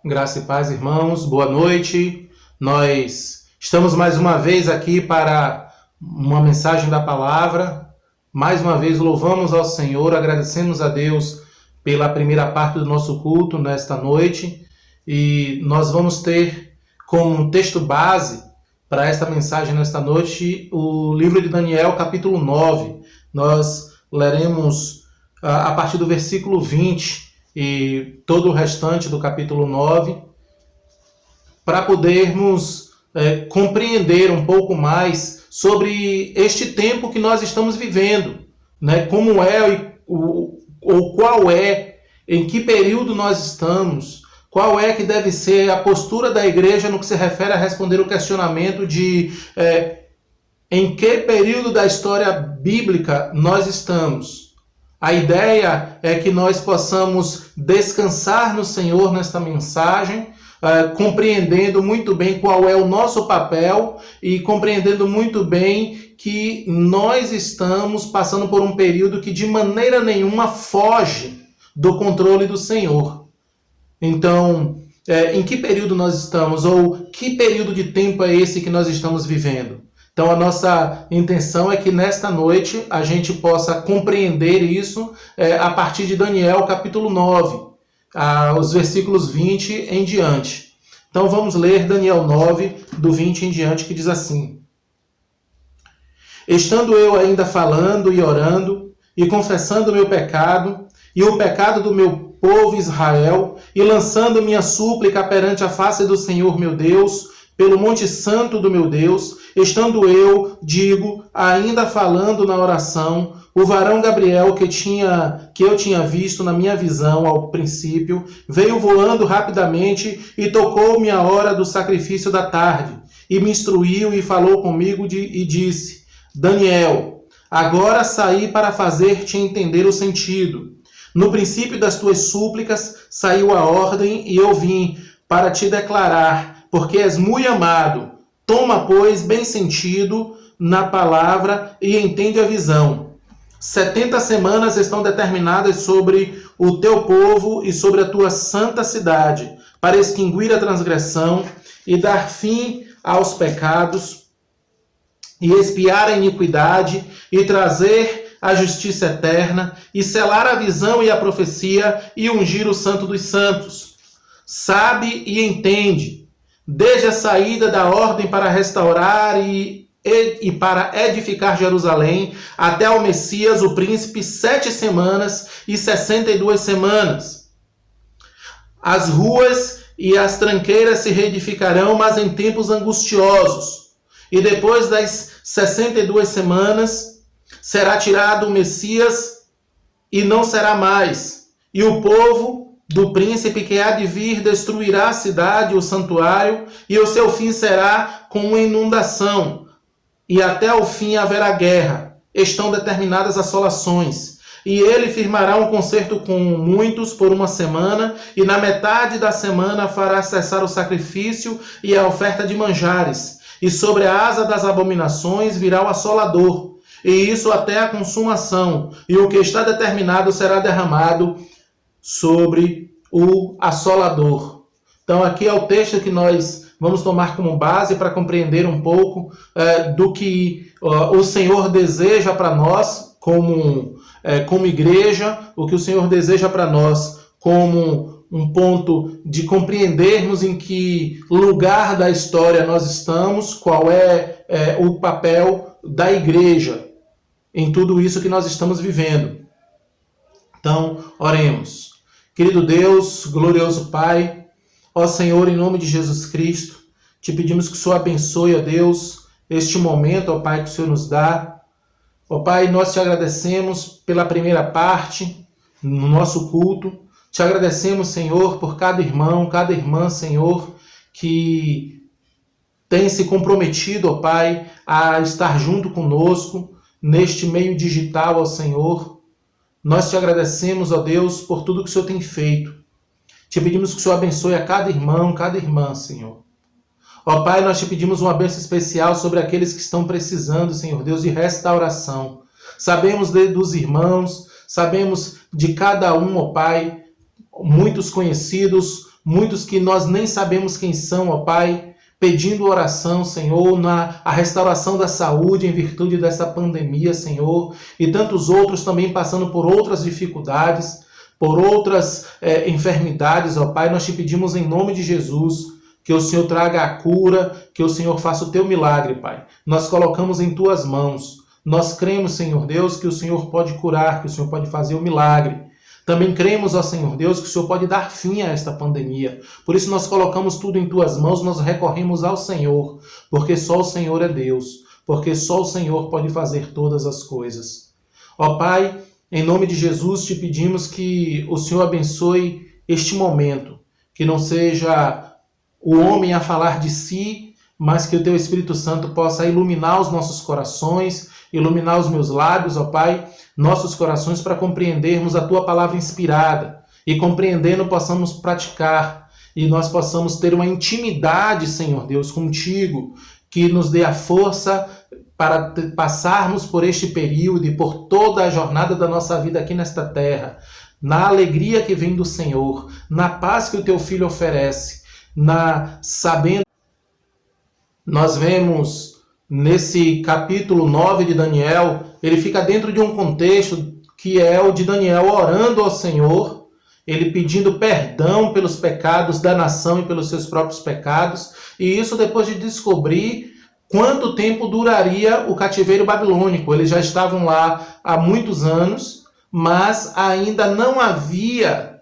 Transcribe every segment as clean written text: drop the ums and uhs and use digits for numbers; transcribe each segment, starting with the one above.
Graça e paz, irmãos, boa noite. Nós estamos mais uma vez aqui para uma mensagem da palavra. Mais uma vez louvamos ao Senhor, agradecemos a Deus pela primeira parte do nosso culto nesta noite. E nós vamos ter como um texto base para esta mensagem nesta noite o livro de Daniel, capítulo 9. Nós leremos a partir do versículo 20 e todo o restante do capítulo 9, para podermos compreender um pouco mais sobre este tempo que nós estamos vivendo, né? Como é, ou qual é, em que período nós estamos, qual é que deve ser a postura da igreja no que se refere a responder o questionamento de em que período da história bíblica nós estamos. A ideia é que nós possamos descansar no Senhor nesta mensagem, compreendendo muito bem qual é o nosso papel e compreendendo muito bem que nós estamos passando por um período que de maneira nenhuma foge do controle do Senhor. Então, em que período nós estamos ou que período de tempo é esse que nós estamos vivendo? Então, a nossa intenção é que nesta noite a gente possa compreender isso a partir de Daniel, capítulo 9, os versículos 20 em diante. Então, vamos ler Daniel 9, do 20 em diante, que diz assim: Estando eu ainda falando e orando, e confessando o meu pecado, e o pecado do meu povo Israel, e lançando minha súplica perante a face do Senhor meu Deus, pelo monte santo do meu Deus, estando eu, ainda falando na oração, o varão Gabriel que eu tinha visto na minha visão ao princípio, veio voando rapidamente e tocou-me a hora do sacrifício da tarde, e me instruiu e falou comigo e disse: Daniel, agora saí para fazer-te entender o sentido. No princípio das tuas súplicas saiu a ordem, e eu vim para te declarar, porque és muito amado. Toma, pois, bem sentido na palavra e entende a visão. 70 semanas estão determinadas sobre o teu povo e sobre a tua santa cidade, para extinguir a transgressão e dar fim aos pecados, e expiar a iniquidade, e trazer a justiça eterna, e selar a visão e a profecia, e ungir o santo dos santos. Sabe e entende, desde a saída da ordem para restaurar e para edificar Jerusalém, até ao Messias, o príncipe, 7 semanas e 62 semanas. As ruas e as tranqueiras se reedificarão, mas em tempos angustiosos. E depois das 62 semanas, será tirado o Messias e não será mais. E o povo do príncipe que há de vir destruirá a cidade, o santuário, e o seu fim será com uma inundação, e até o fim haverá guerra. Estão determinadas assolações. E ele firmará um concerto com muitos por 1 semana, e na metade da semana fará cessar o sacrifício e a oferta de manjares. E sobre a asa das abominações virá o assolador, e isso até a consumação, e o que está determinado será derramado sobre o assolador. Então aqui é o texto que nós vamos tomar como base para compreender um pouco do que o Senhor deseja para nós como igreja, o que o Senhor deseja para nós como um ponto de compreendermos em que lugar da história nós estamos, qual é o papel da igreja em tudo isso que nós estamos vivendo. Então, oremos. Querido Deus, glorioso Pai, ó Senhor, em nome de Jesus Cristo, te pedimos que o Senhor abençoe, ó Deus, este momento, ó Pai, que o Senhor nos dá. Ó Pai, nós te agradecemos pela primeira parte no nosso culto. Te agradecemos, Senhor, por cada irmão, cada irmã, Senhor, que tem se comprometido, ó Pai, a estar junto conosco neste meio digital, ó Senhor. Nós te agradecemos, ó Deus, por tudo que o Senhor tem feito. Te pedimos que o Senhor abençoe a cada irmão, cada irmã, Senhor. Ó Pai, nós te pedimos uma bênção especial sobre aqueles que estão precisando, Senhor Deus, de restauração. Sabemos dos irmãos, sabemos de cada um, ó Pai, muitos conhecidos, muitos que nós nem sabemos quem são, ó Pai, pedindo oração, Senhor, a restauração da saúde em virtude dessa pandemia, Senhor, e tantos outros também passando por outras dificuldades, por outras enfermidades, ó Pai. Nós te pedimos em nome de Jesus que o Senhor traga a cura, que o Senhor faça o teu milagre, Pai. Nós colocamos em tuas mãos. Nós cremos, Senhor Deus, que o Senhor pode curar, que o Senhor pode fazer o milagre. Também cremos, ó Senhor Deus, que o Senhor pode dar fim a esta pandemia. Por isso nós colocamos tudo em tuas mãos, nós recorremos ao Senhor, porque só o Senhor é Deus, porque só o Senhor pode fazer todas as coisas. Ó Pai, em nome de Jesus te pedimos que o Senhor abençoe este momento, que não seja o homem a falar de si, mas que o teu Espírito Santo possa iluminar os nossos corações, iluminar os meus lábios, ó Pai, nossos corações para compreendermos a tua palavra inspirada e compreendendo possamos praticar e nós possamos ter uma intimidade, Senhor Deus, contigo, que nos dê a força para passarmos por este período e por toda a jornada da nossa vida aqui nesta terra, na alegria que vem do Senhor, na paz que o teu Filho oferece, sabendo. Nós vemos nesse capítulo 9 de Daniel, ele fica dentro de um contexto que é o de Daniel orando ao Senhor, ele pedindo perdão pelos pecados da nação e pelos seus próprios pecados, e isso depois de descobrir quanto tempo duraria o cativeiro babilônico. Eles já estavam lá há muitos anos, mas ainda não havia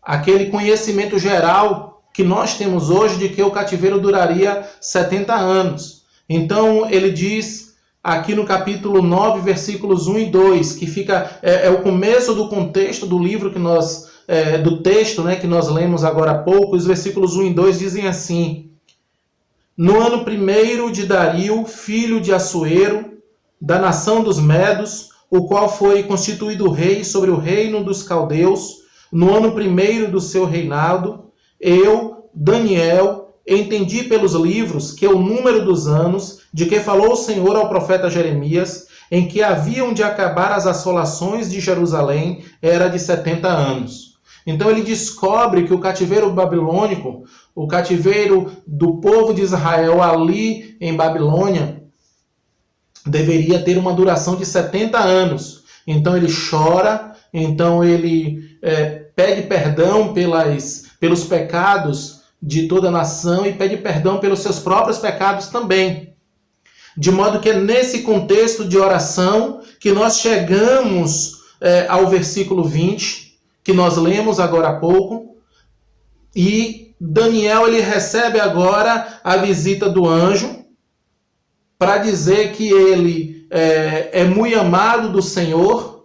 aquele conhecimento geral que nós temos hoje de que o cativeiro duraria 70 anos. Então ele diz aqui no capítulo 9, versículos 1 e 2, que fica o começo do contexto do livro que nós do texto, né, que nós lemos agora há pouco. Os versículos 1 e 2 dizem assim: No ano primeiro de Dario, filho de Assuero, da nação dos Medos, o qual foi constituído rei sobre o reino dos caldeus, no ano primeiro do seu reinado, eu, Daniel, entendi pelos livros que o número dos anos de que falou o Senhor ao profeta Jeremias, em que haviam de acabar as assolações de Jerusalém, era de 70 anos. Então ele descobre que o cativeiro babilônico, o cativeiro do povo de Israel ali em Babilônia, deveria ter uma duração de 70 anos. Então ele chora, então ele pede perdão pelos pecados de toda a nação e pede perdão pelos seus próprios pecados também. De modo que é nesse contexto de oração que nós chegamos ao versículo 20, que nós lemos agora há pouco, e Daniel ele recebe agora a visita do anjo para dizer que ele é muito amado do Senhor,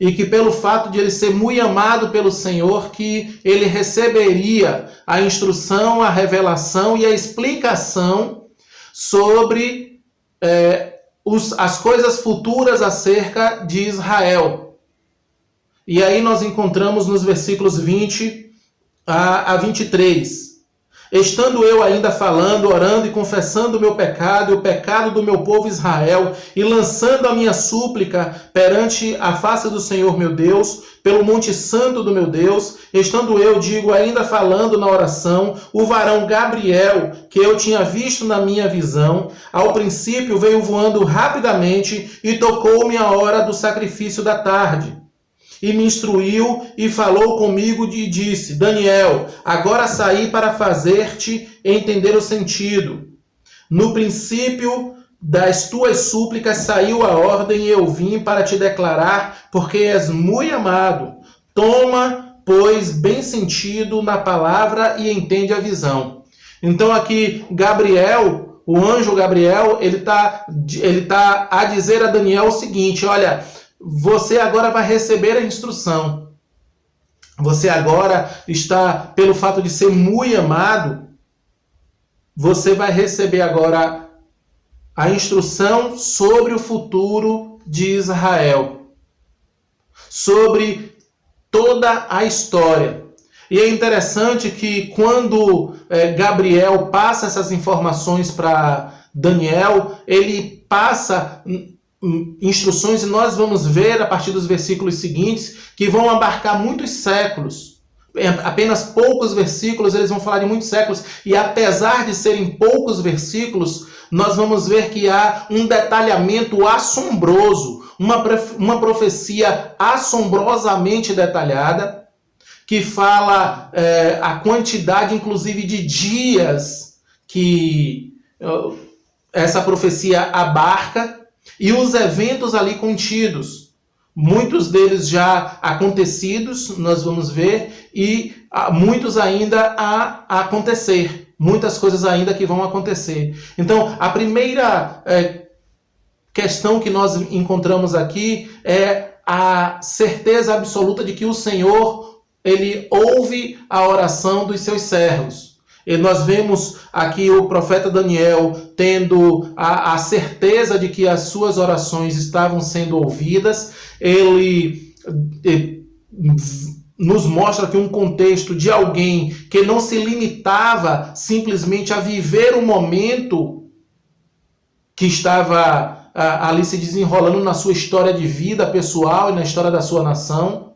e que pelo fato de ele ser muito amado pelo Senhor, que ele receberia a instrução, a revelação e a explicação sobre as coisas futuras acerca de Israel. E aí nós encontramos nos versículos 20 a 23. Estando eu ainda falando, orando e confessando o meu pecado e o pecado do meu povo Israel, e lançando a minha súplica perante a face do Senhor meu Deus, pelo monte santo do meu Deus, estando eu, ainda falando na oração, o varão Gabriel, que eu tinha visto na minha visão, ao princípio veio voando rapidamente e tocou-me a hora do sacrifício da tarde. E me instruiu e falou comigo e disse: Daniel, agora saí para fazer-te entender o sentido. No princípio das tuas súplicas saiu a ordem e eu vim para te declarar, porque és muito amado. Toma, pois, bem sentido na palavra e entende a visão. Então aqui Gabriel, o anjo Gabriel, ele tá a dizer a Daniel o seguinte: olha, você agora vai receber a instrução. Você agora está, pelo fato de ser muito amado, você vai receber agora a instrução sobre o futuro de Israel, sobre toda a história. E é interessante que quando Gabriel passa essas informações para Daniel, ele passa instruções, e nós vamos ver a partir dos versículos seguintes que vão abarcar muitos séculos, apenas poucos versículos, eles vão falar de muitos séculos, e apesar de serem poucos versículos, nós vamos ver que há um detalhamento assombroso, uma profecia assombrosamente detalhada, que fala a quantidade, inclusive, de dias que essa profecia abarca e os eventos ali contidos. Muitos deles já acontecidos, nós vamos ver, e muitos ainda a acontecer. Muitas coisas ainda que vão acontecer. Então, a primeira questão que nós encontramos aqui é a certeza absoluta de que o Senhor, ele ouve a oração dos seus servos. E nós vemos aqui o profeta Daniel tendo a certeza de que as suas orações estavam sendo ouvidas. Ele nos mostra aqui um contexto de alguém que não se limitava simplesmente a viver o momento que estava ali se desenrolando na sua história de vida pessoal e na história da sua nação.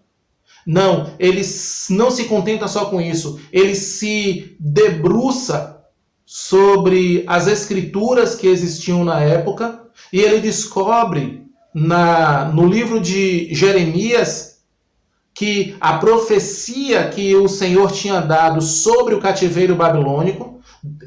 Não, ele não se contenta só com isso. Ele se debruça sobre as escrituras que existiam na época e ele descobre no livro de Jeremias que a profecia que o Senhor tinha dado sobre o cativeiro babilônico,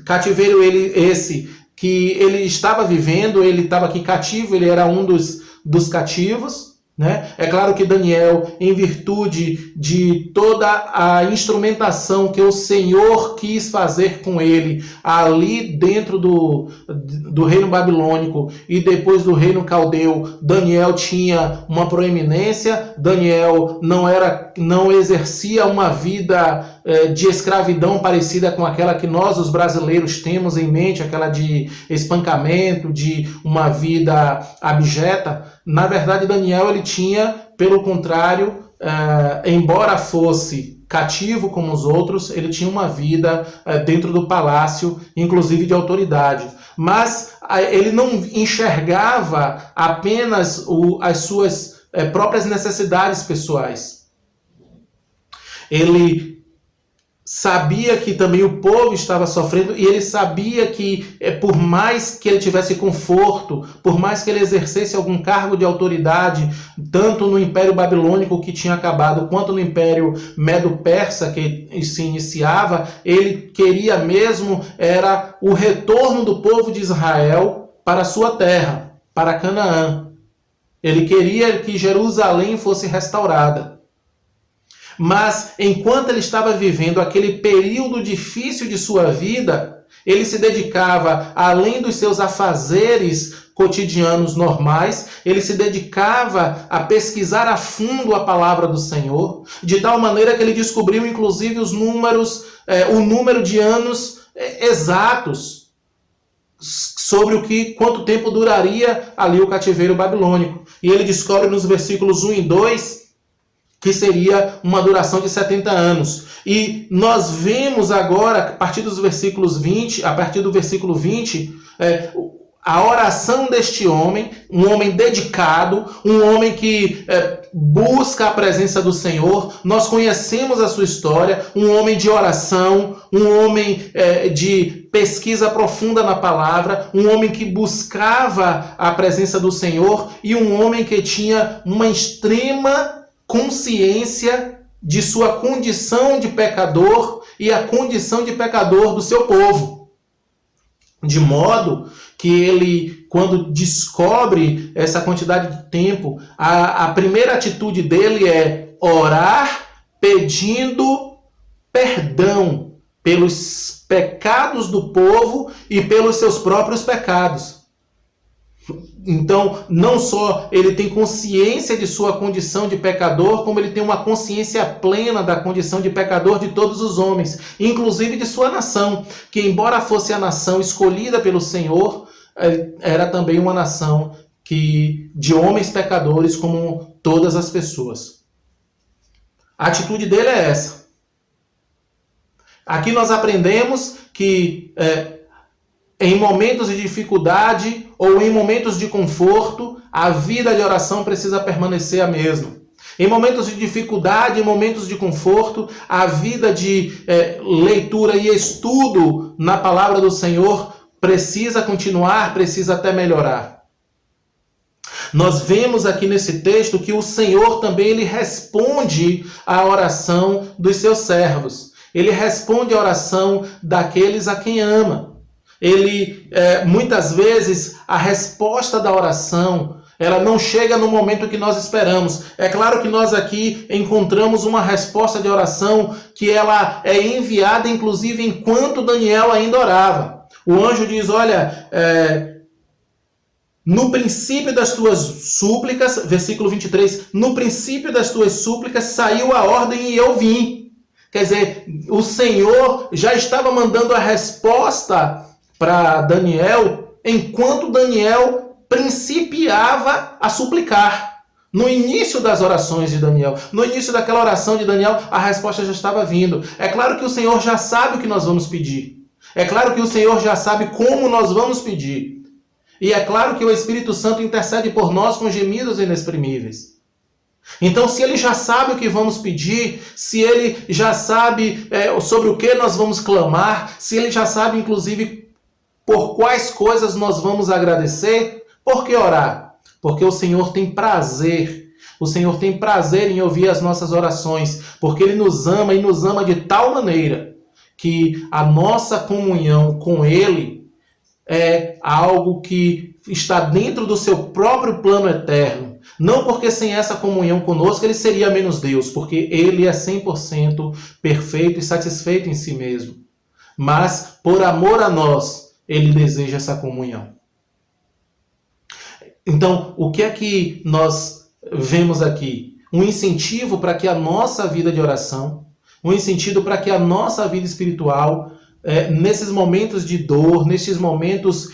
cativeiro esse que ele estava vivendo, ele estava aqui cativo, ele era um dos cativos. Né? É claro que Daniel, em virtude de toda a instrumentação que o Senhor quis fazer com ele ali dentro do reino babilônico e depois do reino caldeu, Daniel tinha uma proeminência. Daniel não exercia uma vida de escravidão parecida com aquela que nós, os brasileiros, temos em mente, aquela de espancamento, de uma vida abjeta. Na verdade, Daniel ele tinha, pelo contrário, embora fosse cativo como os outros, ele tinha uma vida dentro do palácio, inclusive de autoridade. Mas ele não enxergava apenas as suas próprias necessidades pessoais. Ele sabia que também o povo estava sofrendo e ele sabia que por mais que ele tivesse conforto, por mais que ele exercesse algum cargo de autoridade, tanto no Império Babilônico que tinha acabado, quanto no Império Medo-Persa que se iniciava, ele queria mesmo era o retorno do povo de Israel para a sua terra, para Canaã. Ele queria que Jerusalém fosse restaurada. Mas, enquanto ele estava vivendo aquele período difícil de sua vida, ele se dedicava, além dos seus afazeres cotidianos normais, ele se dedicava a pesquisar a fundo a palavra do Senhor, de tal maneira que ele descobriu, inclusive, o número de anos exatos sobre quanto tempo duraria ali o cativeiro babilônico. E ele descobre nos versículos 1 e 2 que seria uma duração de 70 anos. E nós vemos agora, a partir do versículo 20, a oração deste homem, um homem dedicado, um homem que busca a presença do Senhor. Nós conhecemos a sua história, um homem de oração, um homem de pesquisa profunda na palavra, um homem que buscava a presença do Senhor e um homem que tinha uma extrema consciência de sua condição de pecador e a condição de pecador do seu povo. De modo que ele, quando descobre essa quantidade de tempo, a primeira atitude dele é orar pedindo perdão pelos pecados do povo e pelos seus próprios pecados. Então, não só ele tem consciência de sua condição de pecador, como ele tem uma consciência plena da condição de pecador de todos os homens, inclusive de sua nação, que embora fosse a nação escolhida pelo Senhor, era também uma nação de homens pecadores como todas as pessoas. A atitude dele é essa. Aqui nós aprendemos que em momentos de dificuldade ou em momentos de conforto, a vida de oração precisa permanecer a mesma. Em momentos de dificuldade, em momentos de conforto, a vida de leitura e estudo na palavra do Senhor precisa continuar, precisa até melhorar. Nós vemos aqui nesse texto que o Senhor também ele responde à oração dos seus servos. Ele responde à oração daqueles a quem ama. Muitas vezes, a resposta da oração ela não chega no momento que nós esperamos. É claro que nós aqui encontramos uma resposta de oração que ela é enviada, inclusive, enquanto Daniel ainda orava. O anjo diz, olha, no princípio das tuas súplicas, versículo 23, no princípio das tuas súplicas saiu a ordem e eu vim. Quer dizer, o Senhor já estava mandando a resposta para Daniel, enquanto Daniel principiava a suplicar. No início das orações de Daniel, no início daquela oração de Daniel, a resposta já estava vindo. É claro que o Senhor já sabe o que nós vamos pedir. É claro que o Senhor já sabe como nós vamos pedir. E é claro que o Espírito Santo intercede por nós com gemidos inexprimíveis. Então, se ele já sabe o que vamos pedir, se ele já sabe sobre o que nós vamos clamar, se ele já sabe, inclusive, por quais coisas nós vamos agradecer, por que orar? Porque o Senhor tem prazer. O Senhor tem prazer em ouvir as nossas orações, porque Ele nos ama e nos ama de tal maneira que a nossa comunhão com Ele é algo que está dentro do seu próprio plano eterno. Não porque sem essa comunhão conosco Ele seria menos Deus, porque Ele é 100% perfeito e satisfeito em si mesmo. Mas, por amor a nós, Ele deseja essa comunhão. Então, o que é que nós vemos aqui? Um incentivo para que a nossa vida de oração, um incentivo para que a nossa vida espiritual, nesses momentos de dor, nesses momentos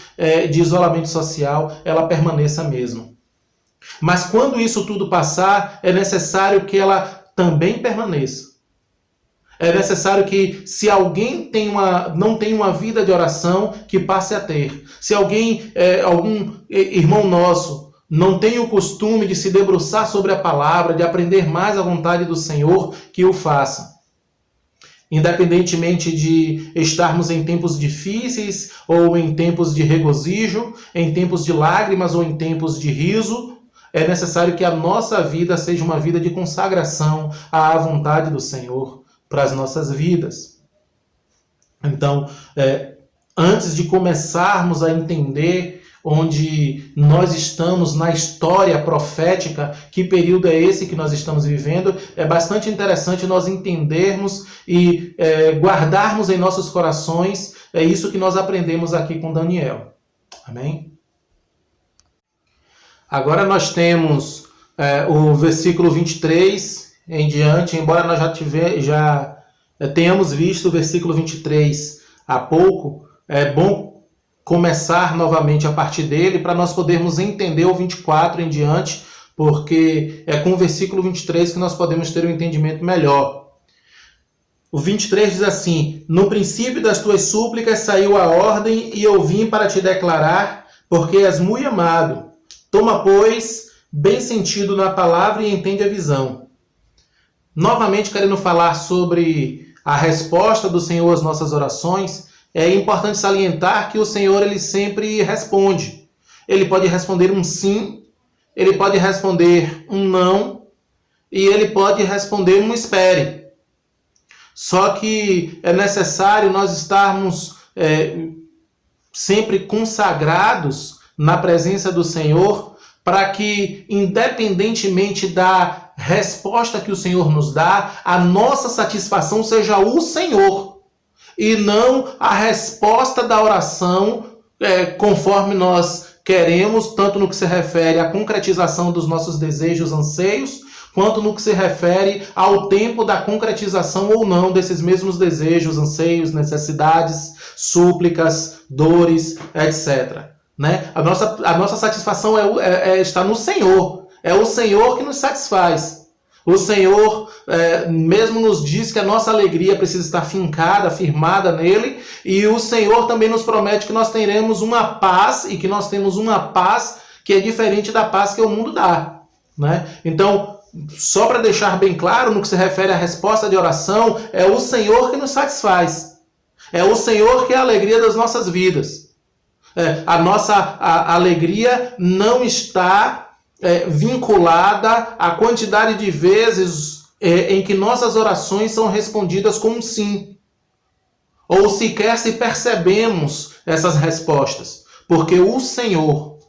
de isolamento social, ela permaneça mesmo. Mas quando isso tudo passar, é necessário que ela também permaneça. É necessário que, se alguém não tem uma vida de oração, que passe a ter. Se alguém, algum irmão nosso, não tem o costume de se debruçar sobre a palavra, de aprender mais a vontade do Senhor, que o faça. Independentemente de estarmos em tempos difíceis, ou em tempos de regozijo, em tempos de lágrimas ou em tempos de riso, é necessário que a nossa vida seja uma vida de consagração à vontade do Senhor para as nossas vidas. Então, antes de começarmos a entender onde nós estamos na história profética, que período é esse que nós estamos vivendo, é bastante interessante nós entendermos e guardarmos em nossos corações isso que nós aprendemos aqui com Daniel. Amém? Agora nós temos o versículo 23 em diante, embora nós já tenhamos visto o versículo 23 há pouco, é bom começar novamente a partir dele para nós podermos entender o 24 em diante, porque é com o versículo 23 que nós podemos ter um entendimento melhor. O 23 diz assim: no princípio das tuas súplicas saiu a ordem e eu vim para te declarar, porque és muito amado. Toma, pois, bem sentido na palavra e entende a visão. Novamente, querendo falar sobre a resposta do Senhor às nossas orações, é importante salientar que o Senhor ele sempre responde. Ele pode responder um sim, ele pode responder um não, e ele pode responder um espere. Só que é necessário nós estarmos sempre consagrados na presença do Senhor, para que, independentemente da resposta que o Senhor nos dá, a nossa satisfação seja o Senhor, e não a resposta da oração conforme nós queremos, tanto no que se refere à concretização dos nossos desejos, anseios, quanto no que se refere ao tempo da concretização ou não desses mesmos desejos, anseios, necessidades, súplicas, dores, etc. Né? A nossa satisfação está no Senhor. É o Senhor que nos satisfaz. O Senhor mesmo nos diz que a nossa alegria precisa estar fincada, firmada nele, e o Senhor também nos promete que nós teremos uma paz, e que nós temos uma paz que é diferente da paz que o mundo dá. Né? Então, só para deixar bem claro, no que se refere à resposta de oração, é o Senhor que nos satisfaz. É o Senhor que é a alegria das nossas vidas. A nossa alegria não está vinculada à quantidade de vezes em que nossas orações são respondidas com um sim. Ou sequer se percebemos essas respostas. Porque o Senhor,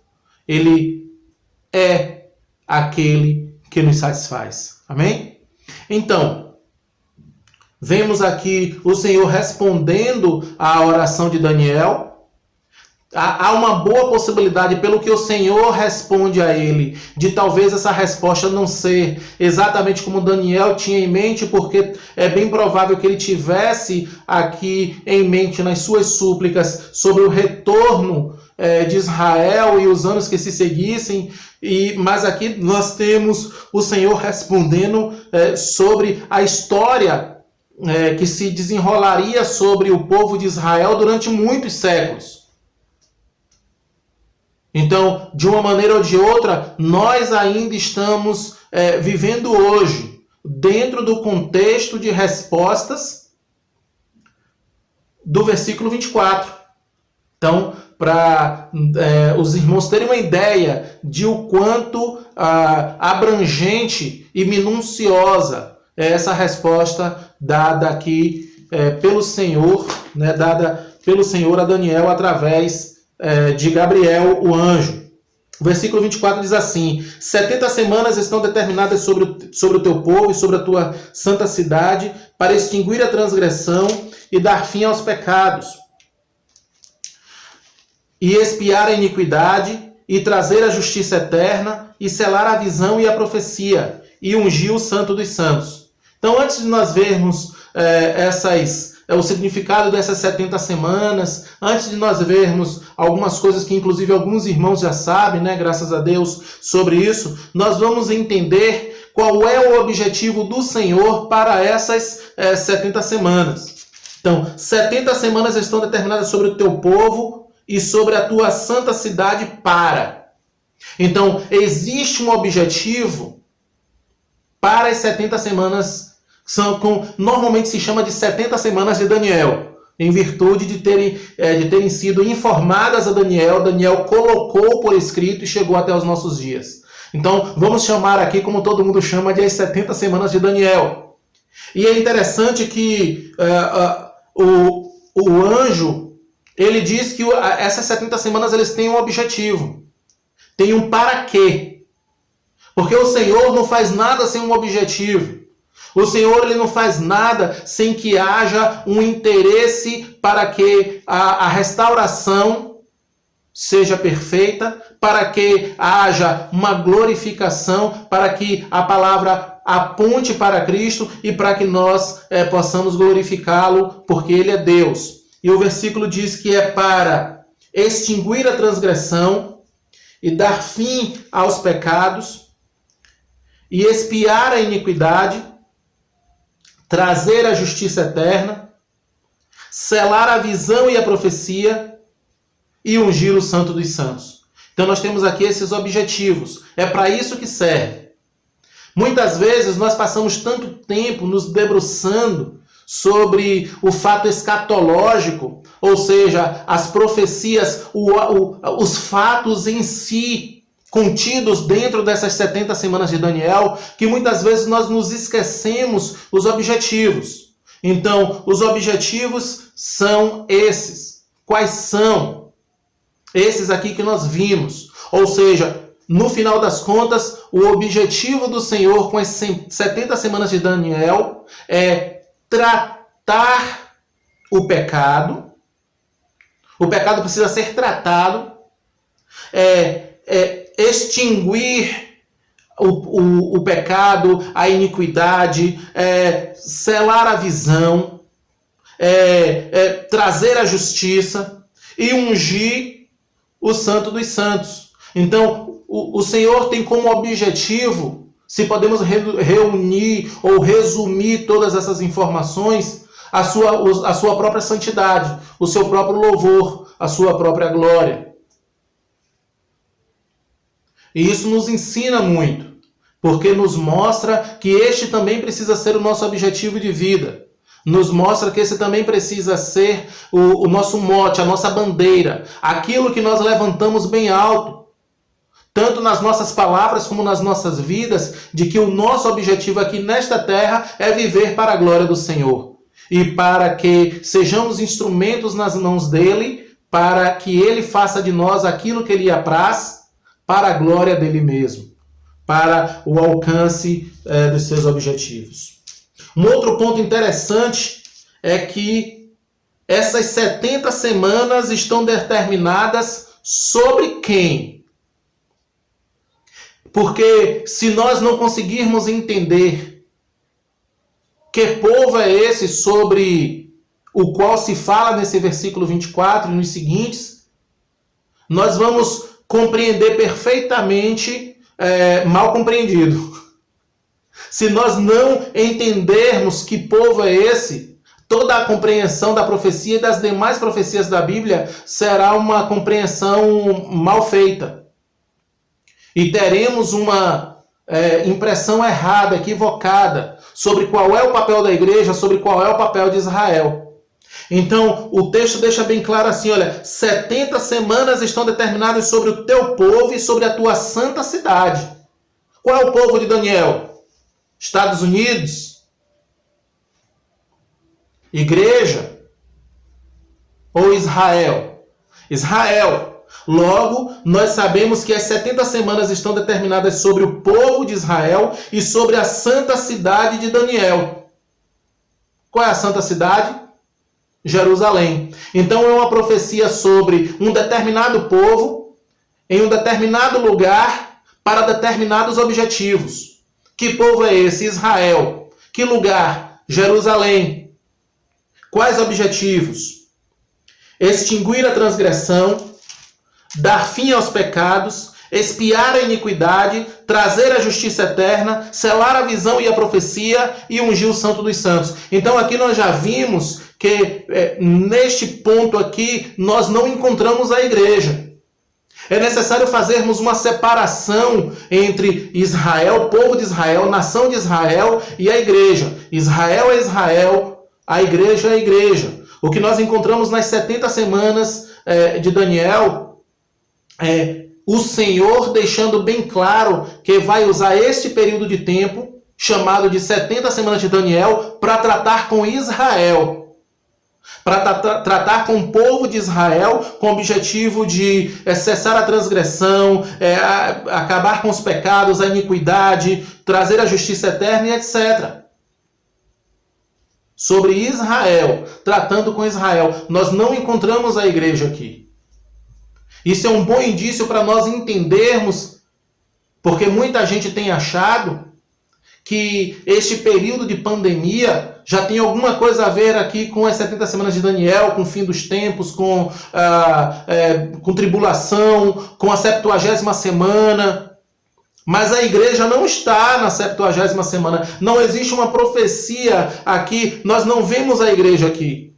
Ele é aquele que nos satisfaz. Amém? Então, vemos aqui o Senhor respondendo à oração de Daniel. Há uma boa possibilidade, pelo que o Senhor responde a ele, de talvez essa resposta não ser exatamente como Daniel tinha em mente, porque é bem provável que ele tivesse aqui em mente nas suas súplicas sobre o retorno de Israel e os anos que se seguissem, mas aqui nós temos o Senhor respondendo sobre a história que se desenrolaria sobre o povo de Israel durante muitos séculos. Então, de uma maneira ou de outra, nós ainda estamos vivendo hoje, dentro do contexto de respostas do versículo 24. Então, para os irmãos terem uma ideia de o quanto abrangente e minuciosa é essa resposta dada aqui pelo Senhor, dada pelo Senhor a Daniel através de Gabriel, o anjo. O versículo 24 diz assim: 70 semanas estão determinadas sobre o teu povo e sobre a tua santa cidade, para extinguir a transgressão e dar fim aos pecados, e expiar a iniquidade, e trazer a justiça eterna, e selar a visão e a profecia, e ungir o santo dos santos. Então, antes de nós vermos o significado dessas 70 semanas, antes de nós vermos algumas coisas que inclusive alguns irmãos já sabem, graças a Deus, sobre isso, nós vamos entender qual é o objetivo do Senhor para essas 70 semanas. Então, 70 semanas estão determinadas sobre o teu povo e sobre a tua santa cidade para. Então, existe um objetivo para as 70 semanas. Normalmente se chama de 70 semanas de Daniel, em virtude de terem sido informadas a Daniel. Daniel colocou por escrito e chegou até os nossos dias. Então, vamos chamar aqui, como todo mundo chama, de as 70 semanas de Daniel. E é interessante que o anjo, ele diz que essas 70 semanas eles têm um objetivo. Tem um para quê. Porque o Senhor não faz nada sem um objetivo. O Senhor ele não faz nada sem que haja um interesse para que a restauração seja perfeita, para que haja uma glorificação, para que a palavra aponte para Cristo e para que nós possamos glorificá-lo, porque Ele é Deus. E o versículo diz que é para extinguir a transgressão e dar fim aos pecados e expiar a iniquidade, trazer a justiça eterna, selar a visão e a profecia e ungir o santo dos santos. Então nós temos aqui esses objetivos. É para isso que serve. Muitas vezes nós passamos tanto tempo nos debruçando sobre o fato escatológico, ou seja, as profecias, os fatos em si, contidos dentro dessas 70 semanas de Daniel, que muitas vezes nós nos esquecemos os objetivos. Então, os objetivos são esses. Quais são? Esses aqui que nós vimos. Ou seja, no final das contas, o objetivo do Senhor com as 70 semanas de Daniel é tratar o pecado. O pecado precisa ser tratado. Extinguir o pecado, a iniquidade, selar a visão, trazer a justiça e ungir o santo dos santos. Então, o Senhor tem como objetivo, se podemos reunir ou resumir todas essas informações, a sua própria santidade, o seu próprio louvor, a sua própria glória. E isso nos ensina muito, porque nos mostra que este também precisa ser o nosso objetivo de vida. Nos mostra que esse também precisa ser o nosso mote, a nossa bandeira, aquilo que nós levantamos bem alto, tanto nas nossas palavras como nas nossas vidas, de que o nosso objetivo aqui nesta terra é viver para a glória do Senhor. E para que sejamos instrumentos nas mãos dele, para que ele faça de nós aquilo que lhe apraz, para a glória dele mesmo, para o alcance dos seus objetivos. Um outro ponto interessante é que essas 70 semanas estão determinadas sobre quem? Porque se nós não conseguirmos entender que povo é esse sobre o qual se fala nesse versículo 24 e nos seguintes, nós vamos compreender perfeitamente mal compreendido. Se nós não entendermos que povo é esse, toda a compreensão da profecia e das demais profecias da Bíblia será uma compreensão mal feita. E teremos uma impressão errada, equivocada, sobre qual é o papel da igreja, sobre qual é o papel de Israel. Então, o texto deixa bem claro assim, olha, 70 semanas estão determinadas sobre o teu povo e sobre a tua santa cidade. Qual é o povo de Daniel? Estados Unidos? Igreja? Ou Israel? Israel. Logo, nós sabemos que as 70 semanas estão determinadas sobre o povo de Israel e sobre a santa cidade de Daniel. Qual é a santa cidade? Jerusalém. Então é uma profecia sobre um determinado povo, em um determinado lugar, para determinados objetivos. Que povo é esse? Israel. Que lugar? Jerusalém. Quais objetivos? Extinguir a transgressão, dar fim aos pecados, expiar a iniquidade, trazer a justiça eterna, selar a visão e a profecia e ungir o Santo dos Santos. Então aqui nós já vimos que neste ponto aqui nós não encontramos a igreja. É necessário fazermos uma separação entre Israel, o povo de Israel, nação de Israel e a igreja. Israel é Israel, a igreja é a igreja. O que nós encontramos nas 70 semanas de Daniel é o Senhor deixando bem claro que vai usar este período de tempo, chamado de 70 semanas de Daniel, para tratar com Israel. Para tratar com o povo de Israel, com o objetivo de cessar a transgressão, acabar com os pecados, a iniquidade, trazer a justiça eterna e etc. Sobre Israel, tratando com Israel. Nós não encontramos a igreja aqui. Isso é um bom indício para nós entendermos, porque muita gente tem achado que este período de pandemia já tem alguma coisa a ver aqui com as 70 semanas de Daniel, com o fim dos tempos, com tribulação, com a 70ª semana. Mas a igreja não está na 70ª semana. Não existe uma profecia aqui. Nós não vemos a igreja aqui.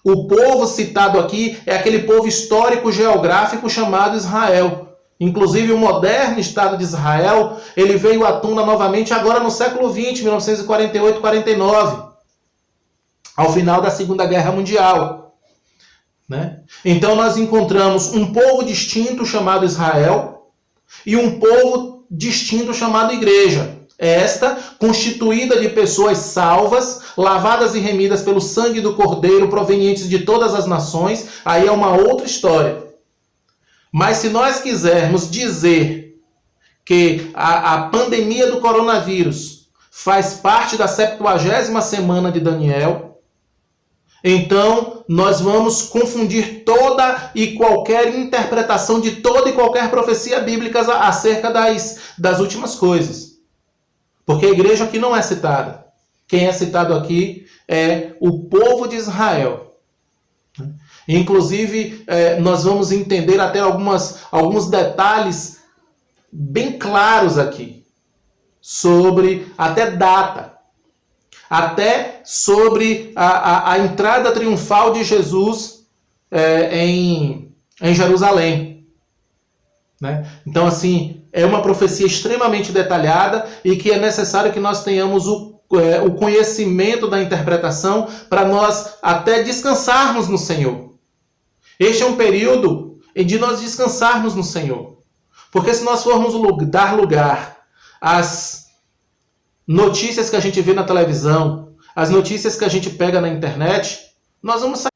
O povo citado aqui é aquele povo histórico geográfico chamado Israel. Inclusive o moderno Estado de Israel, ele veio à tona novamente agora no século XX, 1948-49, ao final da Segunda Guerra Mundial. Né? Então nós encontramos um povo distinto chamado Israel e um povo distinto chamado Igreja. Esta, constituída de pessoas salvas, lavadas e remidas pelo sangue do Cordeiro, provenientes de todas as nações, aí é uma outra história. Mas se nós quisermos dizer que a pandemia do coronavírus faz parte da 70ª semana de Daniel, então nós vamos confundir toda e qualquer interpretação de toda e qualquer profecia bíblica acerca das últimas coisas. Porque a igreja aqui não é citada. Quem é citado aqui é o povo de Israel. Inclusive, nós vamos entender até alguns detalhes bem claros aqui, sobre até data, até sobre a entrada triunfal de Jesus em Jerusalém. Né? Então, assim, é uma profecia extremamente detalhada e que é necessário que nós tenhamos o conhecimento da interpretação para nós até descansarmos no Senhor. Este é um período de nós descansarmos no Senhor. Porque se nós formos dar lugar às notícias que a gente vê na televisão, às notícias que a gente pega na internet, nós vamos sair.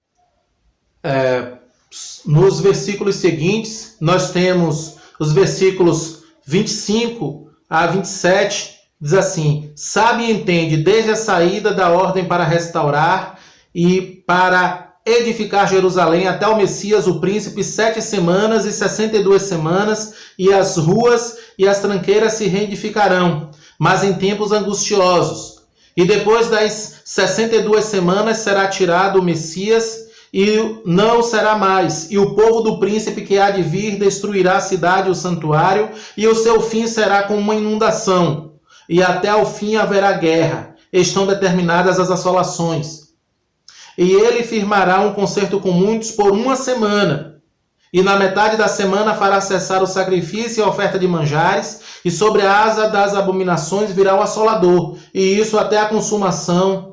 Nos versículos seguintes, nós temos os versículos 25 a 27, diz assim: sabe e entende desde a saída da ordem para restaurar e para edificar Jerusalém até o Messias, o príncipe, 7 semanas e 62 semanas, e as ruas e as tranqueiras se reedificarão, mas em tempos angustiosos. E depois das 62 semanas será tirado o Messias, e não será mais. E o povo do príncipe que há de vir destruirá a cidade e o santuário, e o seu fim será como uma inundação. E até o fim haverá guerra. Estão determinadas as assolações. E ele firmará um concerto com muitos por 1 semana. E na metade da semana fará cessar o sacrifício e a oferta de manjares, e sobre a asa das abominações virá o assolador, e isso até a consumação.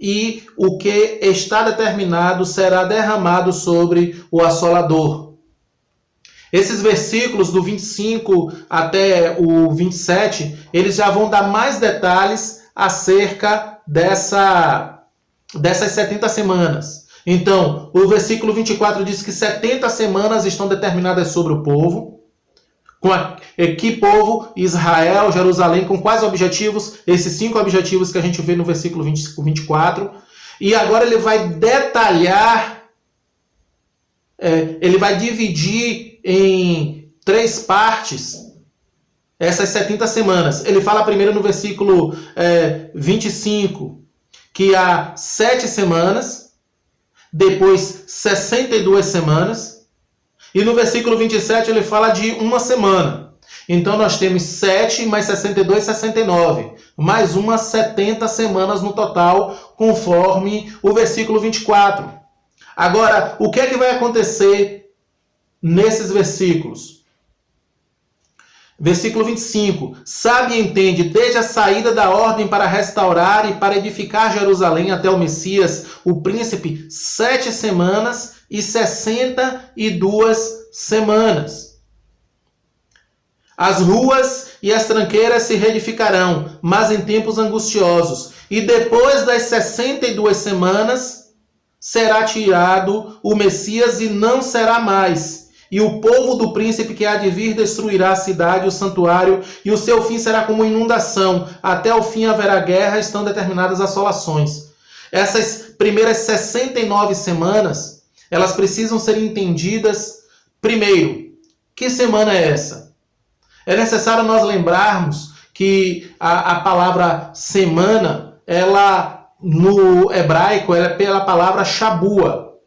E o que está determinado será derramado sobre o assolador. Esses versículos do 25 até o 27, eles já vão dar mais detalhes acerca dessas 70 semanas. Então, o versículo 24 diz que 70 semanas estão determinadas sobre o povo. Que povo? Israel, Jerusalém, com quais objetivos? Esses 5 objetivos que a gente vê no versículo 24. E agora ele vai detalhar, ele vai dividir em 3 partes essas 70 semanas. Ele fala primeiro no versículo 25 que há 7 semanas, depois 62 semanas, e no versículo 27 ele fala de 1 semana. Então nós temos 7 mais 62, 69. Mais 70 semanas no total, conforme o versículo 24. Agora, o que é que vai acontecer nesses versículos? Versículo 25. Sabe e entende desde a saída da ordem para restaurar e para edificar Jerusalém até o Messias, o príncipe, 7 semanas e 62 semanas. As ruas e as tranqueiras se reedificarão, mas em tempos angustiosos. E depois das 62 semanas será tirado o Messias e não será mais. E o povo do príncipe que há de vir destruirá a cidade e o santuário, e o seu fim será como inundação. Até o fim haverá guerra, estão determinadas assolações. Essas primeiras 69 semanas, elas precisam ser entendidas. Primeiro, que semana é essa? É necessário nós lembrarmos que a palavra semana, ela no hebraico, ela é pela palavra shabua.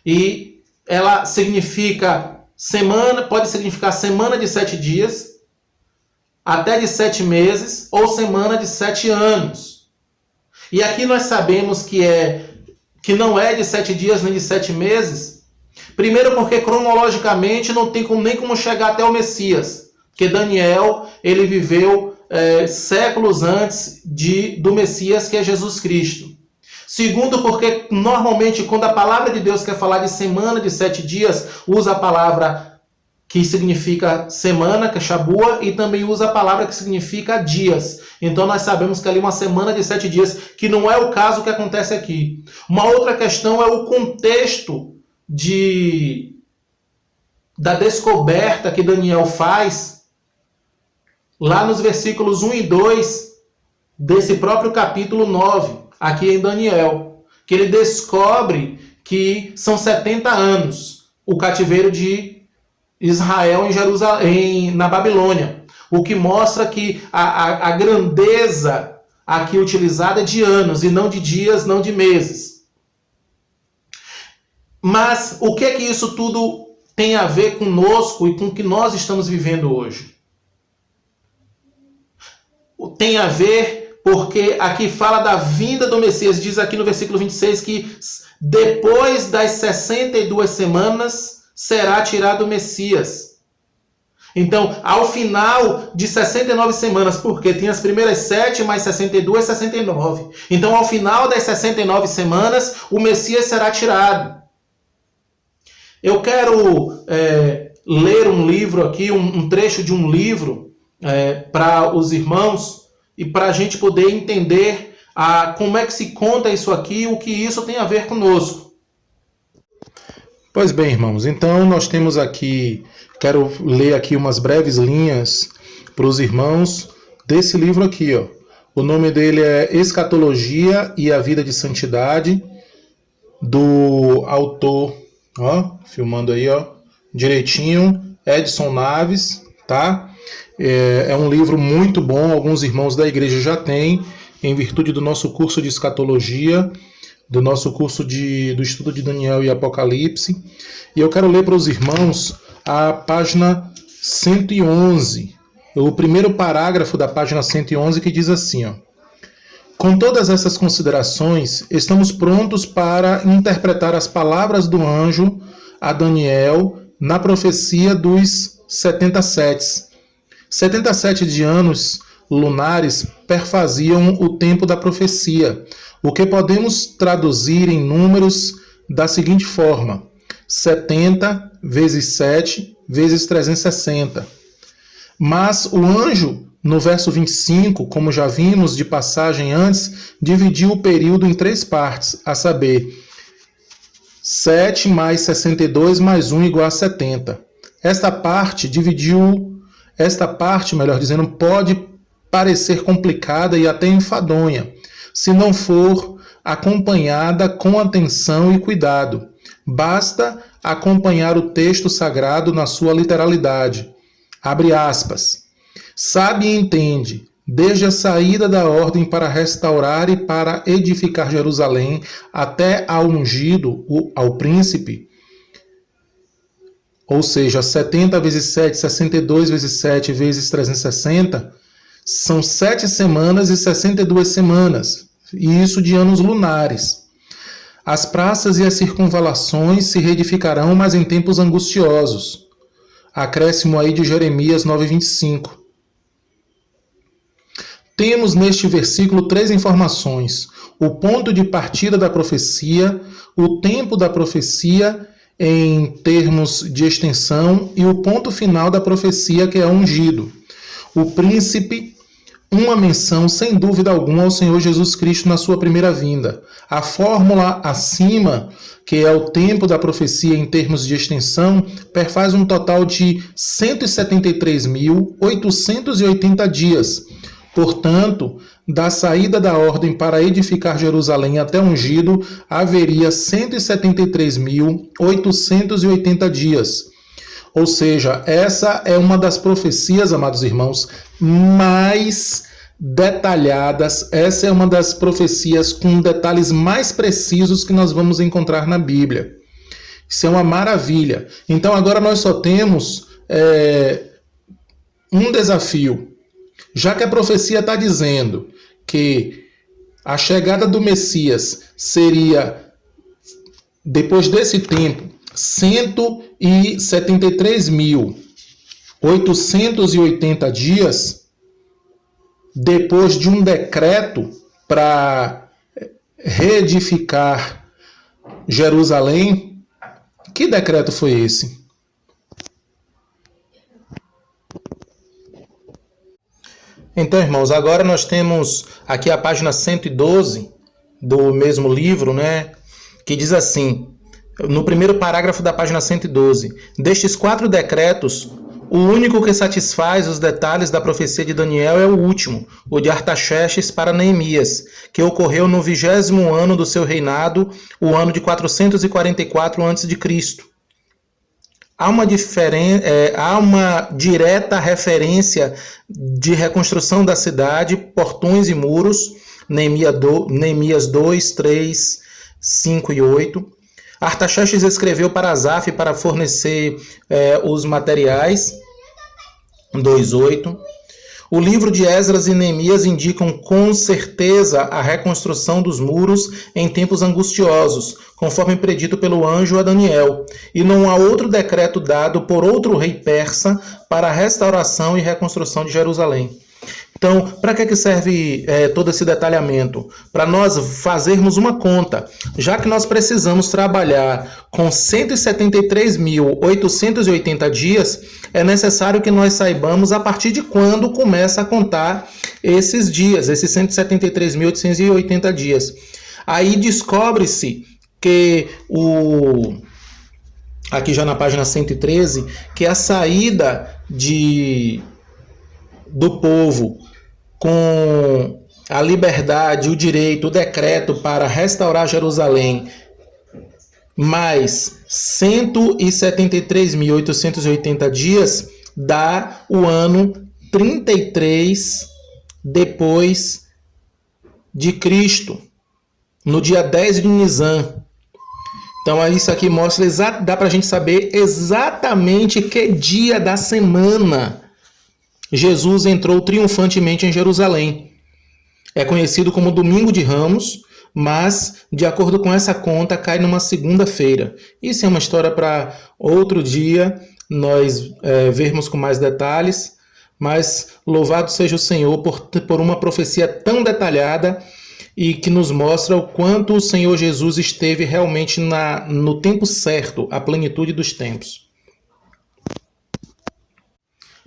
E ela significa semana, pode significar semana de 7 dias, até de 7 meses, ou semana de 7 anos. E aqui nós sabemos que não é de 7 dias nem de 7 meses. Primeiro porque cronologicamente não tem nem como chegar até o Messias. Porque Daniel, ele viveu séculos antes do Messias, que é Jesus Cristo. Segundo, porque normalmente quando a palavra de Deus quer falar de semana de 7 dias, usa a palavra que significa semana, que é shabua, e também usa a palavra que significa dias. Então nós sabemos que ali uma semana de 7 dias, que não é o caso que acontece aqui. Uma outra questão é o contexto da descoberta que Daniel faz lá nos versículos 1 e 2 desse próprio capítulo 9. Aqui em Daniel, que ele descobre que são 70 anos o cativeiro de Israel em Jerusalém, na Babilônia. O que mostra que a grandeza aqui utilizada é de anos, e não de dias, não de meses. Mas o que é que isso tudo tem a ver conosco e com o que nós estamos vivendo hoje? Tem a ver porque aqui fala da vinda do Messias. Diz aqui no versículo 26 que depois das 62 semanas será tirado o Messias. Então, ao final de 69 semanas, porque tem as primeiras 7 mais 62, 69. Então, ao final das 69 semanas, o Messias será tirado. Eu quero ler um livro aqui, um trecho de um livro para os irmãos e para a gente poder entender como é que se conta isso aqui e o que isso tem a ver conosco. Pois bem, irmãos, então nós temos aqui, quero ler aqui umas breves linhas para os irmãos desse livro aqui, ó. O nome dele é Escatologia e a Vida de Santidade, do autor, ó, filmando aí, ó, direitinho, Edson Naves, tá? É um livro muito bom, alguns irmãos da igreja já têm, em virtude do nosso curso de escatologia, do nosso curso do estudo de Daniel e Apocalipse. E eu quero ler para os irmãos a página 111, o primeiro parágrafo da página 111, que diz assim, ó: com todas essas considerações, estamos prontos para interpretar as palavras do anjo a Daniel na profecia dos 77. 77 de anos lunares perfaziam o tempo da profecia, o que podemos traduzir em números da seguinte forma: 70 vezes 7 vezes 360. Mas o anjo, no verso 25, como já vimos de passagem antes, dividiu o período em 3 partes, a saber, 7 mais 62 mais 1 igual a 70. Esta parte, melhor dizendo, pode parecer complicada e até enfadonha, se não for acompanhada com atenção e cuidado. Basta acompanhar o texto sagrado na sua literalidade. Abre aspas. Sabe e entende, desde a saída da ordem para restaurar e para edificar Jerusalém, até ao ungido, ao príncipe, ou seja, 70 vezes 7, 62 vezes 7 vezes 360, são 7 semanas e 62 semanas, e isso de anos lunares. As praças e as circunvalações se reedificarão, mas em tempos angustiosos. Acréscimo aí de Jeremias 9:25. Temos neste versículo 3 informações: o ponto de partida da profecia, o tempo da profecia em termos de extensão e o ponto final da profecia, que é ungido. O príncipe, uma menção sem dúvida alguma ao Senhor Jesus Cristo na sua primeira vinda. A fórmula acima, que é o tempo da profecia em termos de extensão, perfaz um total de 173.880 dias. Portanto, da saída da ordem para edificar Jerusalém até ungido, haveria 173.880 dias. Ou seja, essa é uma das profecias, amados irmãos, mais detalhadas. Essa é uma das profecias com detalhes mais precisos que nós vamos encontrar na Bíblia. Isso é uma maravilha. Então agora nós só temos um desafio. Já que a profecia está dizendo que a chegada do Messias seria, depois desse tempo, 173.880 dias, depois de um decreto para reedificar Jerusalém. Que decreto foi esse? Então, irmãos, agora nós temos aqui a página 112 do mesmo livro, né, que diz assim, no primeiro parágrafo da página 112, destes 4 decretos, o único que satisfaz os detalhes da profecia de Daniel é o último, o de Artaxerxes para Neemias, que ocorreu no 20º ano do seu reinado, o ano de 444 a.C. Há uma direta referência de reconstrução da cidade, portões e muros, Neemias 2, 3, 5 e 8. Artaxerxes escreveu para Asaf para fornecer os materiais, 2:8. O livro de Esdras e Neemias indicam com certeza a reconstrução dos muros em tempos angustiosos, conforme predito pelo anjo a Daniel, e não há outro decreto dado por outro rei persa para a restauração e reconstrução de Jerusalém. Então, para que serve todo esse detalhamento? Para nós fazermos uma conta. Já que nós precisamos trabalhar com 173.880 dias, é necessário que nós saibamos a partir de quando começa a contar esses dias, esses 173.880 dias. Aí descobre-se que aqui já na página 113, que a saída do povo com a liberdade, o direito, o decreto para restaurar Jerusalém, mais 173.880 dias, dá o ano 33 depois de Cristo, no dia 10 de Nisan. Então, isso aqui mostra, dá para a gente saber exatamente que dia da semana Jesus entrou triunfantemente em Jerusalém. É conhecido como Domingo de Ramos, mas, de acordo com essa conta, cai numa segunda-feira. Isso é uma história para outro dia, nós vermos com mais detalhes, mas louvado seja o Senhor por uma profecia tão detalhada e que nos mostra o quanto o Senhor Jesus esteve realmente no tempo certo, a plenitude dos tempos.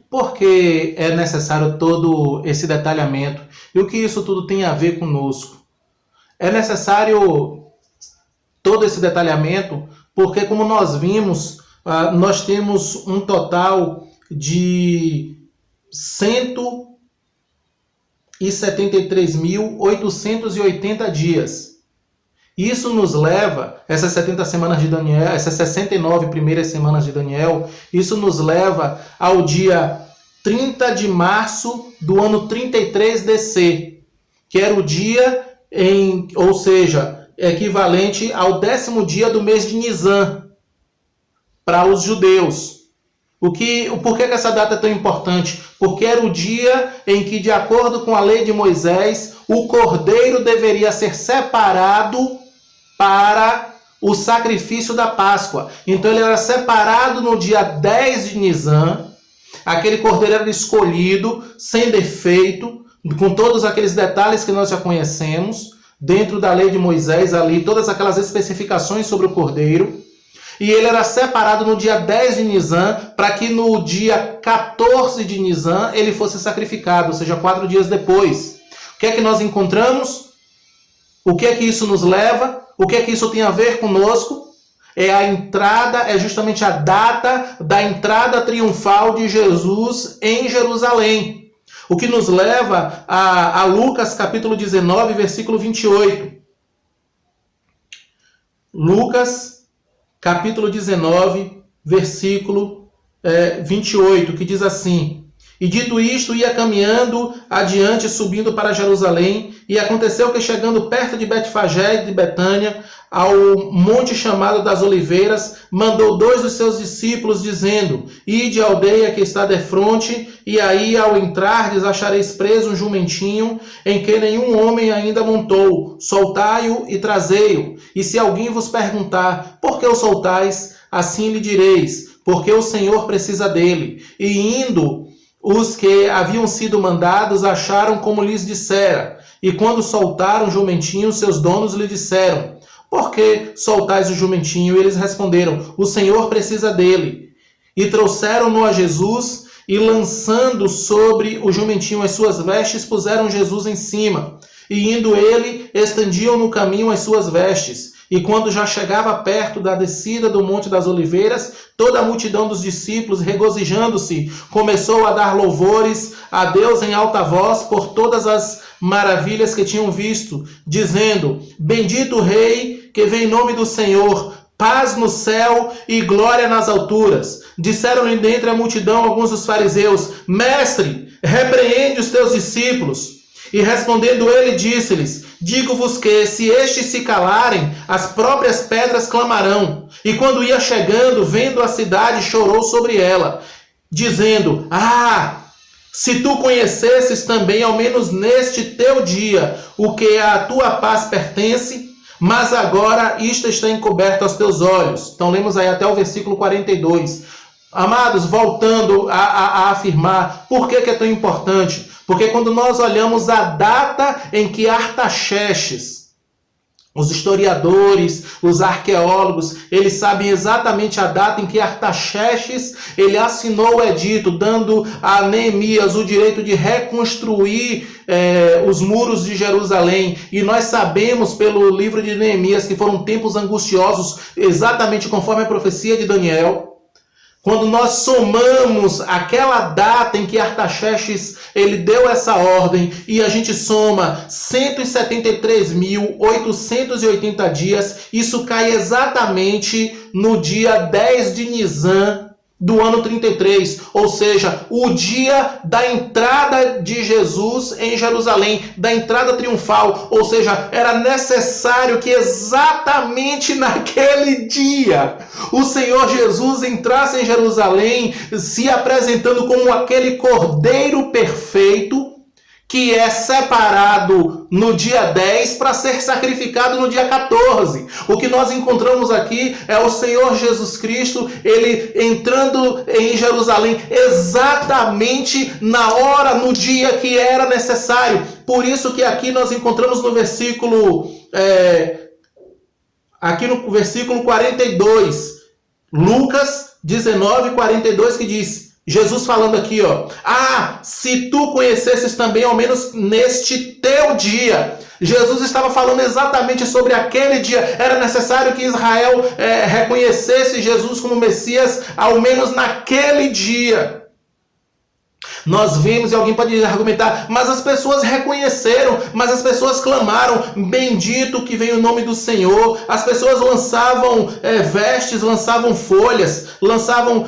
Por que é necessário todo esse detalhamento? E o que isso tudo tem a ver conosco? É necessário todo esse detalhamento porque, como nós vimos, nós temos um total de 173.880 dias. Isso nos leva, essas 70 semanas de Daniel, essas 69 primeiras semanas de Daniel, isso nos leva ao dia 30 de março do ano 33 DC, que era o dia, ou seja, equivalente ao 10º dia do mês de Nisan, para os judeus. Por que essa data é tão importante? Porque era o dia em que, de acordo com a lei de Moisés, o cordeiro deveria ser separado para o sacrifício da Páscoa. Então ele era separado no dia 10 de Nisan, aquele cordeiro era escolhido, sem defeito, com todos aqueles detalhes que nós já conhecemos, dentro da lei de Moisés, ali, todas aquelas especificações sobre o cordeiro. E ele era separado no dia 10 de Nisan, para que no dia 14 de Nisan ele fosse sacrificado, ou seja, 4 dias depois. O que é que nós encontramos? O que é que isso nos leva? O que é que isso tem a ver conosco? É justamente a data da entrada triunfal de Jesus em Jerusalém. O que nos leva a Lucas capítulo 19, versículo 28. Lucas capítulo 19, versículo 28, que diz assim: E dito isto, ia caminhando adiante, subindo para Jerusalém, e aconteceu que, chegando perto de Betfagé e de Betânia, ao monte chamado das Oliveiras, mandou 2 dos seus discípulos, dizendo: Ide à aldeia que está defronte, e aí, ao entrardes, achareis preso um jumentinho, em que nenhum homem ainda montou. Soltai-o e trazei-o. E se alguém vos perguntar: Por que o soltais? Assim lhe direis: Porque o Senhor precisa dele. E indo, os que haviam sido mandados acharam como lhes dissera. E quando soltaram o jumentinho, seus donos lhe disseram: Por que soltais o jumentinho? E eles responderam: O Senhor precisa dele. E trouxeram-no a Jesus, e lançando sobre o jumentinho as suas vestes, puseram Jesus em cima. E indo ele, estendiam no caminho as suas vestes. E quando já chegava perto da descida do Monte das Oliveiras, toda a multidão dos discípulos, regozijando-se, começou a dar louvores a Deus em alta voz por todas as maravilhas que tinham visto, dizendo: Bendito o Rei que vem em nome do Senhor, paz no céu e glória nas alturas. Disseram-lhe dentre a multidão alguns dos fariseus: Mestre, repreende os teus discípulos. E respondendo ele, disse-lhes: Digo-vos que, se estes se calarem, as próprias pedras clamarão. E quando ia chegando, vendo a cidade, chorou sobre ela, dizendo: Se tu conhecesses também, ao menos neste teu dia, o que a tua paz pertence, mas agora isto está encoberto aos teus olhos. Então lemos aí até o versículo 42. Amados, voltando a afirmar, por que é tão importante? Porque quando nós olhamos a data em que Artaxerxes, os historiadores, os arqueólogos, eles sabem exatamente a data em que Artaxerxes ele assinou o edito, dando a Neemias o direito de reconstruir os muros de Jerusalém. E nós sabemos pelo livro de Neemias que foram tempos angustiosos, exatamente conforme a profecia de Daniel. Quando nós somamos aquela data em que Artaxerxes ele deu essa ordem e a gente soma 173.880 dias, isso cai exatamente no dia 10 de Nisan do ano 33, ou seja, o dia da entrada de Jesus em Jerusalém, da entrada triunfal, ou seja, era necessário que exatamente naquele dia o Senhor Jesus entrasse em Jerusalém, se apresentando como aquele Cordeiro perfeito, que é separado no dia 10 para ser sacrificado no dia 14. O que nós encontramos aqui é o Senhor Jesus Cristo, ele entrando em Jerusalém exatamente na hora, no dia que era necessário. Por isso que aqui nós encontramos no versículo, aqui no versículo 42, Lucas 19:42, que diz... Jesus falando aqui, ó, se tu conhecesses também, ao menos neste teu dia. Jesus estava falando exatamente sobre aquele dia. Era necessário que Israel reconhecesse Jesus como Messias, ao menos naquele dia. Nós vimos, e alguém pode argumentar, mas as pessoas reconheceram, mas as pessoas clamaram, bendito que vem o nome do Senhor. As pessoas lançavam vestes, lançavam folhas, lançavam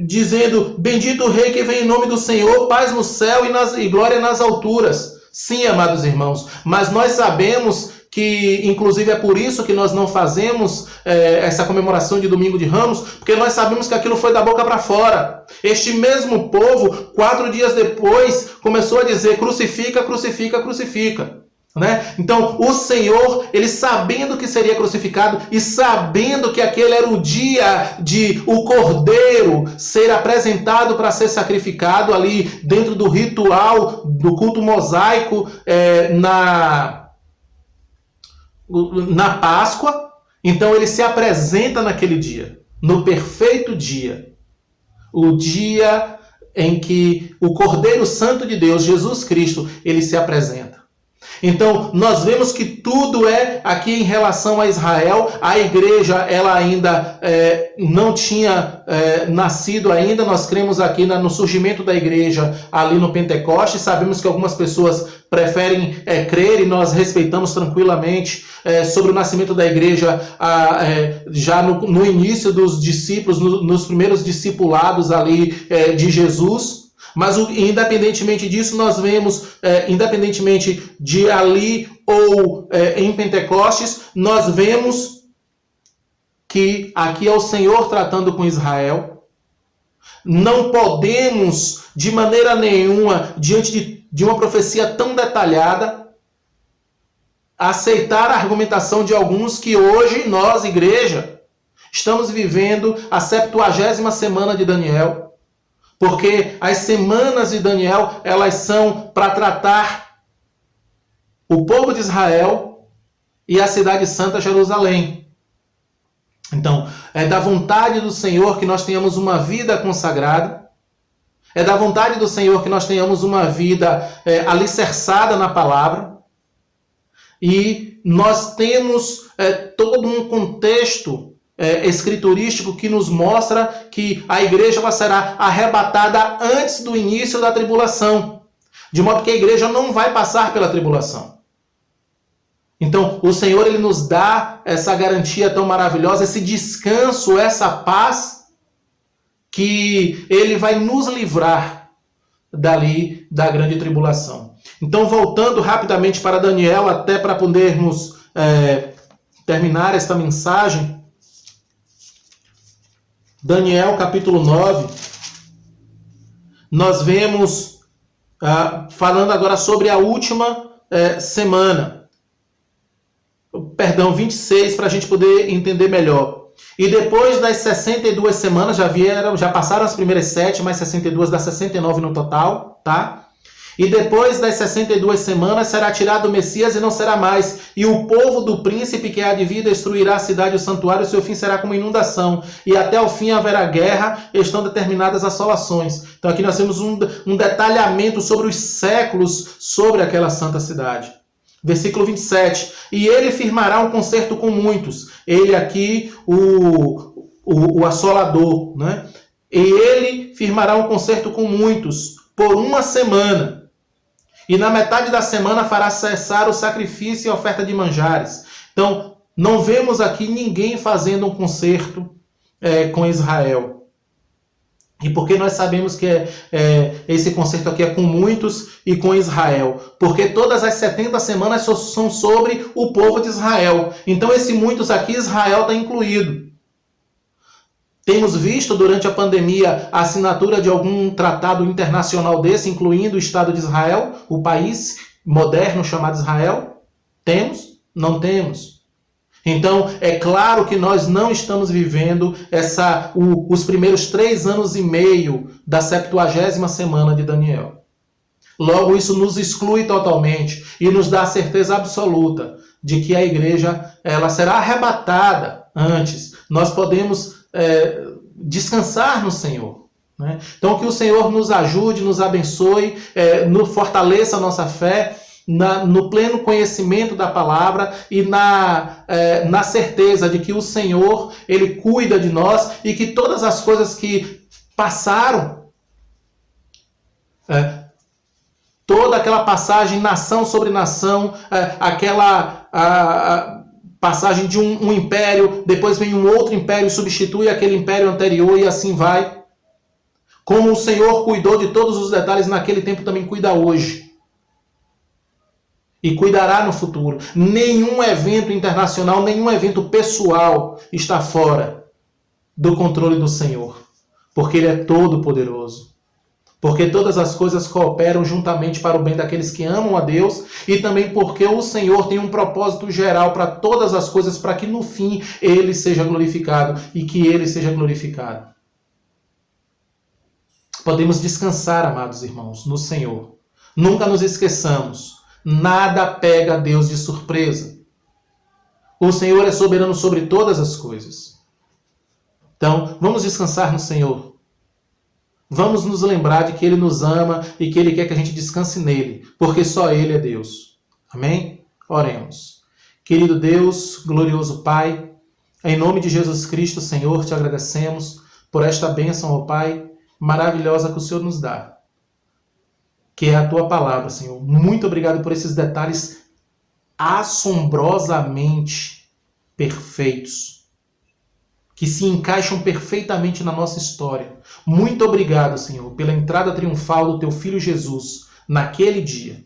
dizendo, bendito o rei que vem em nome do Senhor, paz no céu e glória nas alturas. Sim, amados irmãos, mas nós sabemos que, inclusive, é por isso que nós não fazemos essa comemoração de Domingo de Ramos, porque nós sabemos que aquilo foi da boca para fora. Este mesmo povo, 4 dias depois, começou a dizer, crucifica, crucifica, crucifica. Né? Então, o Senhor, ele sabendo que seria crucificado e sabendo que aquele era o dia de o Cordeiro ser apresentado para ser sacrificado ali dentro do ritual do culto mosaico na Páscoa, então ele se apresenta naquele dia, no perfeito dia, o dia em que o Cordeiro Santo de Deus, Jesus Cristo, ele se apresenta. Então, nós vemos que tudo aqui em relação a Israel. A igreja, ela ainda não tinha nascido ainda. Nós cremos aqui no surgimento da igreja ali no Pentecostes. Sabemos que algumas pessoas preferem crer e nós respeitamos tranquilamente sobre o nascimento da igreja já no início dos discípulos, nos primeiros discipulados ali de Jesus. Mas independentemente disso, nós vemos, independentemente de ali ou em Pentecostes, nós vemos que aqui é o Senhor tratando com Israel. Não podemos, de maneira nenhuma, diante de uma profecia tão detalhada, aceitar a argumentação de alguns que hoje nós, igreja, estamos vivendo a 70ª semana de Daniel. Porque as semanas de Daniel, elas são para tratar o povo de Israel e a cidade santa Jerusalém. Então, é da vontade do Senhor que nós tenhamos uma vida consagrada. É da vontade do Senhor que nós tenhamos uma vida alicerçada na palavra. E nós temos todo um contexto escriturístico que nos mostra que a igreja ela será arrebatada antes do início da tribulação, de modo que a igreja não vai passar pela tribulação. Então, o Senhor ele nos dá essa garantia tão maravilhosa, esse descanso, essa paz, que ele vai nos livrar dali da grande tribulação. Então, voltando rapidamente para Daniel, até para podermos terminar esta mensagem, Daniel capítulo 9, nós vemos, falando agora sobre a última semana, perdão, 26, para a gente poder entender melhor. E depois das 62 semanas, já passaram as primeiras 7, mais 62 dá 69 no total, tá? E depois das 62 semanas será tirado o Messias e não será mais. E o povo do príncipe que há de vir destruirá a cidade e o santuário, e seu fim será como inundação. E até o fim haverá guerra, estão determinadas assolações. Então aqui nós temos um detalhamento sobre os séculos sobre aquela santa cidade. Versículo 27. E ele firmará um concerto com muitos. Ele aqui, o assolador, né? E ele firmará um concerto com muitos por uma semana. E na metade da semana fará cessar o sacrifício e a oferta de manjares. Então, não vemos aqui ninguém fazendo um concerto com Israel. E por que nós sabemos que esse concerto aqui é com muitos e com Israel? Porque todas as 70 semanas são sobre o povo de Israel. Então, esse muitos aqui, Israel está incluído. Temos visto durante a pandemia a assinatura de algum tratado internacional desse, incluindo o Estado de Israel, o país moderno chamado Israel? Temos? Não temos. Então, é claro que nós não estamos vivendo os primeiros 3 anos e meio da 70ª semana de Daniel. Logo, isso nos exclui totalmente e nos dá a certeza absoluta de que a igreja ela será arrebatada antes. Nós podemos descansar no Senhor. Né? Então, que o Senhor nos ajude, nos abençoe, fortaleça a nossa fé no pleno conhecimento da palavra e na certeza de que o Senhor, Ele cuida de nós e que todas as coisas que passaram, toda aquela passagem nação sobre nação, aquela passagem de um império, depois vem um outro império e substitui aquele império anterior e assim vai. Como o Senhor cuidou de todos os detalhes naquele tempo, também cuida hoje. E cuidará no futuro. Nenhum evento internacional, nenhum evento pessoal está fora do controle do Senhor. Porque Ele é todo-poderoso. Porque todas as coisas cooperam juntamente para o bem daqueles que amam a Deus e também porque o Senhor tem um propósito geral para todas as coisas, para que no fim Ele seja glorificado e que Ele seja glorificado. Podemos descansar, amados irmãos, no Senhor. Nunca nos esqueçamos, nada pega Deus de surpresa. O Senhor é soberano sobre todas as coisas. Então, vamos descansar no Senhor. Vamos nos lembrar de que Ele nos ama e que Ele quer que a gente descanse nele, porque só Ele é Deus. Amém? Oremos. Querido Deus, glorioso Pai, em nome de Jesus Cristo, Senhor, te agradecemos por esta bênção, ó Pai, maravilhosa que o Senhor nos dá, que é a Tua palavra, Senhor. Muito obrigado por esses detalhes assombrosamente perfeitos, que se encaixam perfeitamente na nossa história. Muito obrigado, Senhor, pela entrada triunfal do Teu Filho Jesus naquele dia,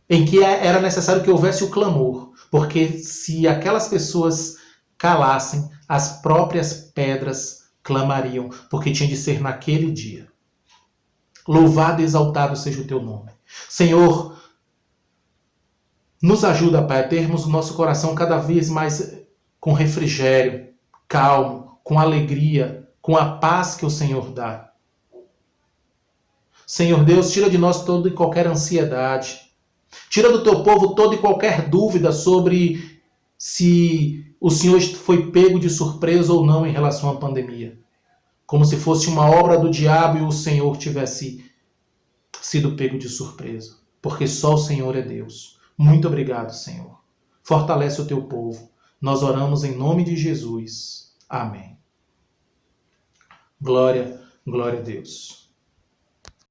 em que era necessário que houvesse o clamor, porque se aquelas pessoas calassem, as próprias pedras clamariam, porque tinha de ser naquele dia. Louvado e exaltado seja o Teu nome. Senhor, nos ajuda, Pai, a termos o nosso coração cada vez mais com refrigério, calmo, com alegria, com a paz que o Senhor dá. Senhor Deus, tira de nós toda e qualquer ansiedade. Tira do Teu povo toda e qualquer dúvida sobre se o Senhor foi pego de surpresa ou não em relação à pandemia. Como se fosse uma obra do diabo e o Senhor tivesse sido pego de surpresa. Porque só o Senhor é Deus. Muito obrigado, Senhor. Fortalece o Teu povo. Nós oramos em nome de Jesus. Amém. Glória, glória a Deus.